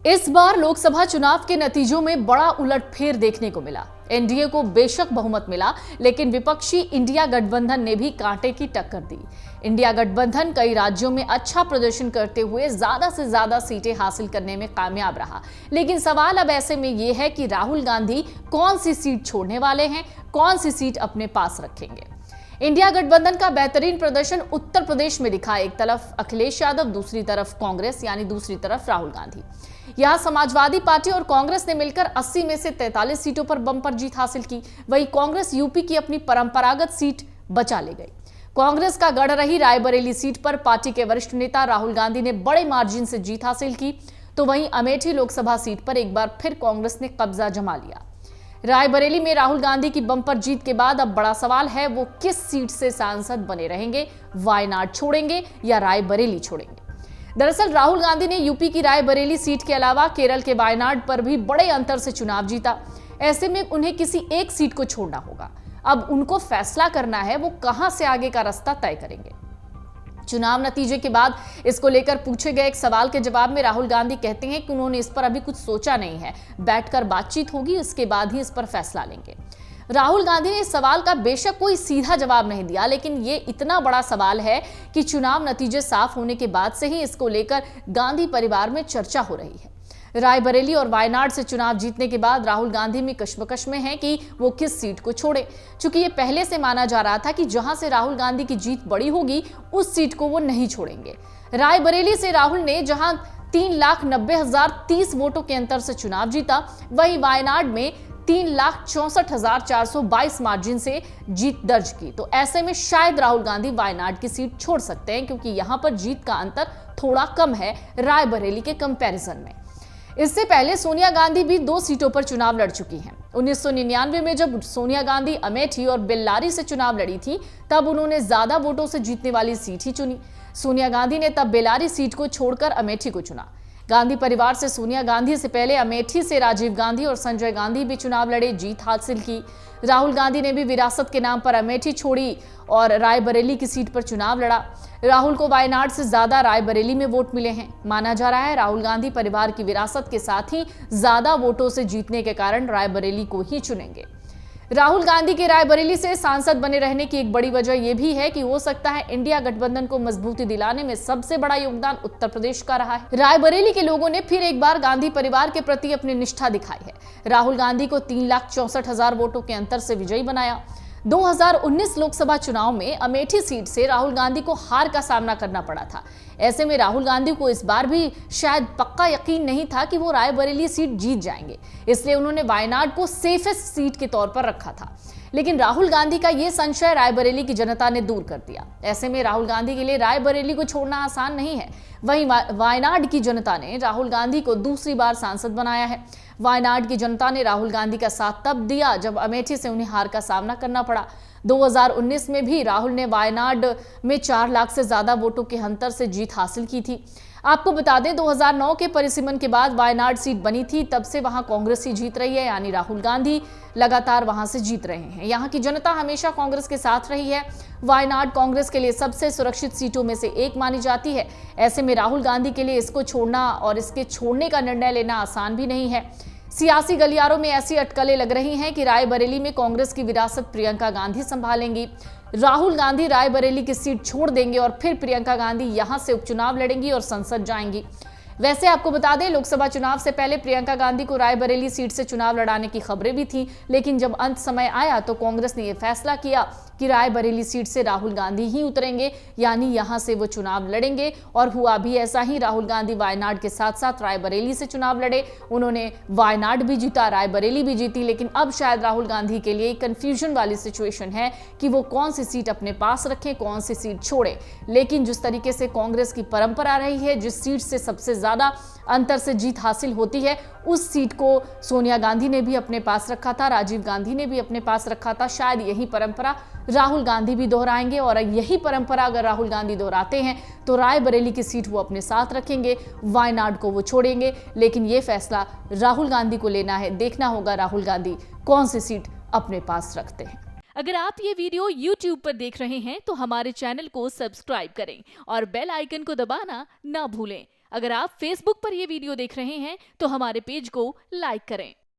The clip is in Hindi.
इस बार लोकसभा चुनाव के नतीजों में बड़ा उलटफेर देखने को मिला। एनडीए को बेशक बहुमत मिला, लेकिन विपक्षी इंडिया गठबंधन ने भी कांटे की टक्कर दी। इंडिया गठबंधन कई राज्यों में अच्छा प्रदर्शन करते हुए ज्यादा से ज्यादा सीटें हासिल करने में कामयाब रहा। लेकिन सवाल अब ऐसे में यह है कि राहुल गांधी कौन सी सीट छोड़ने वाले हैं, कौन सी सीट अपने पास रखेंगे। इंडिया गठबंधन का बेहतरीन प्रदर्शन उत्तर प्रदेश में दिखा। एक तरफ अखिलेश यादव, दूसरी तरफ कांग्रेस, यानी दूसरी तरफ राहुल गांधी। यहां समाजवादी पार्टी और कांग्रेस ने मिलकर 80 में से 43 सीटों पर बम्पर जीत हासिल की। वहीं कांग्रेस यूपी की अपनी परंपरागत सीट बचा ले गई। कांग्रेस का गढ़ रही रायबरेली सीट पर पार्टी के वरिष्ठ नेता राहुल गांधी ने बड़े मार्जिन से जीत हासिल की, तो वहीं अमेठी लोकसभा सीट पर एक बार फिर कांग्रेस ने कब्जा जमा लिया। रायबरेली में राहुल गांधी की बम्पर जीत के बाद अब बड़ा सवाल है, वो किस सीट से सांसद बने रहेंगे, वायनाड छोड़ेंगे या रायबरेली छोड़ेंगे। दरअसल राहुल गांधी ने यूपी की रायबरेली सीट के अलावा केरल के वायनाड पर भी बड़े अंतर से चुनाव जीता। ऐसे में उन्हें किसी एक सीट को छोड़ना होगा। अब उनको फैसला करना है वो कहां से आगे का रास्ता तय करेंगे। चुनाव नतीजे के बाद इसको लेकर पूछे गए एक सवाल के जवाब में राहुल गांधी कहते हैं कि उन्होंने इस पर अभी कुछ सोचा नहीं है, बैठकर बातचीत होगी, उसके बाद ही इस पर फैसला लेंगे। राहुल गांधी ने इस सवाल का बेशक कोई सीधा जवाब नहीं दिया, लेकिन ये इतना बड़ा सवाल है कि चुनाव नतीजे साफ होने के बाद से ही इसको लेकर गांधी परिवार में चर्चा हो रही है। रायबरेली और वायनाड से चुनाव जीतने के बाद राहुल गांधी भी कश्मकश में हैं कि वो किस सीट को छोड़े। चूंकि ये पहले से माना जा रहा था कि जहां से राहुल गांधी की जीत बड़ी होगी उस सीट को वो नहीं छोड़ेंगे। रायबरेली से राहुल ने जहां 3,90,030 वोटों के अंतर से चुनाव जीता, वहीं वायनाड में 3,64,422 मार्जिन से जीत दर्ज की। तो ऐसे में शायद राहुल गांधी वायनाड की सीट छोड़ सकते हैं, क्योंकि यहां पर जीत का अंतर थोड़ा कम है रायबरेली के कंपैरिजन में। इससे पहले सोनिया गांधी भी 2 सीटों पर चुनाव लड़ चुकी हैं। 1999 में जब सोनिया गांधी अमेठी और बेल्लारी से चुनाव लड़ी थी, तब उन्होंने ज्यादा वोटों से जीतने वाली सीट ही चुनी। सोनिया गांधी ने तब बेल्लारी सीट को छोड़कर अमेठी को चुना। गांधी परिवार से सोनिया गांधी से पहले अमेठी से राजीव गांधी और संजय गांधी भी चुनाव लड़े, जीत हासिल की। राहुल गांधी ने भी विरासत के नाम पर अमेठी छोड़ी और रायबरेली की सीट पर चुनाव लड़ा। राहुल को वायनाड से ज्यादा रायबरेली में वोट मिले हैं। माना जा रहा है राहुल गांधी परिवार की विरासत के साथ ही ज्यादा वोटों से जीतने के कारण रायबरेली को ही चुनेंगे। राहुल गांधी के रायबरेली से सांसद बने रहने की एक बड़ी वजह यह भी है कि हो सकता है इंडिया गठबंधन को मजबूती दिलाने में सबसे बड़ा योगदान उत्तर प्रदेश का रहा है। रायबरेली के लोगों ने फिर एक बार गांधी परिवार के प्रति अपनी निष्ठा दिखाई है। राहुल गांधी को 3,64,000 वोटों के अंतर से विजयी बनाया। 2019 लोकसभा चुनाव में अमेठी सीट से राहुल गांधी को हार का सामना करना पड़ा था। ऐसे में राहुल गांधी को इस बार भी शायद पक्का यकीन नहीं था कि वो रायबरेली सीट जीत जाएंगे, इसलिए उन्होंने वायनाड को सेफेस्ट सीट के तौर पर रखा था। लेकिन राहुल गांधी का ये संशय रायबरेली की जनता ने दूर कर दिया। ऐसे में राहुल गांधी के लिए रायबरेली को छोड़ना आसान नहीं है। वहीं वायनाड की जनता ने राहुल गांधी को दूसरी बार सांसद बनाया है। वायनाड की जनता ने राहुल गांधी का साथ तब दिया जब अमेठी से उन्हें हार का सामना करना पड़ा। 2019 में भी राहुल ने वायनाड में 4 लाख से ज्यादा वोटों के अंतर से जीत हासिल की थी। आपको बता दें 2009 के परिसीमन के बाद वायनाड सीट बनी थी, तब से वहां कांग्रेस ही जीत रही है, यानी राहुल गांधी लगातार वहां से जीत रहे हैं। यहां की जनता हमेशा कांग्रेस के साथ रही है। वायनाड कांग्रेस के लिए सबसे सुरक्षित सीटों में से एक मानी जाती है। ऐसे में राहुल गांधी के लिए इसको छोड़ना और इसके छोड़ने का निर्णय लेना आसान भी नहीं है। सियासी गलियारों में ऐसी अटकलें लग रही हैं कि रायबरेली में कांग्रेस की विरासत प्रियंका गांधी संभालेंगी। राहुल गांधी रायबरेली की सीट छोड़ देंगे और फिर प्रियंका गांधी यहां से उपचुनाव लड़ेंगी और संसद जाएंगी। वैसे आपको बता दें लोकसभा चुनाव से पहले प्रियंका गांधी को रायबरेली सीट से चुनाव लड़ाने की खबरें भी थी, लेकिन जब अंत समय आया तो कांग्रेस ने यह फैसला किया कि रायबरेली सीट से राहुल गांधी ही उतरेंगे, यानी यहां से वो चुनाव लड़ेंगे। और हुआ भी ऐसा ही। राहुल गांधी वायनाड के साथ साथ रायबरेली से चुनाव लड़े। उन्होंने वायनाड भी जीता, रायबरेली भी जीती। लेकिन अब शायद राहुल गांधी के लिए कंफ्यूजन वाली सिचुएशन है कि वो कौन सी सीट अपने पास रखें, कौन सी सीट छोड़े। लेकिन जिस तरीके से कांग्रेस की परंपरा रही है, जिस सीट से सबसे ज्यादा अंतर से जीत हासिल होती है, उस सीट को सोनिया गांधी ने भी अपने पास रखा था, राजीव गांधी ने भी अपने पास रखा था। शायद यही परंपरा राहुल गांधी भी दोहराएंगे और यही परंपरा अगर राहुल गांधी दोहराते हैं तो रायबरेली की सीट वो अपने साथ रखेंगे, वायनाड को वो छोड़ेंगे। लेकिन ये फैसला राहुल गांधी को लेना है। देखना होगा राहुल गांधी कौन सी सीट अपने पास रखते हैं। अगर आप ये वीडियो YouTube पर देख रहे हैं तो हमारे चैनल को सब्सक्राइब करें और बेल आइकन को दबाना ना भूलें। अगर आप Facebook पर ये वीडियो देख रहे हैं तो हमारे पेज को लाइक करें।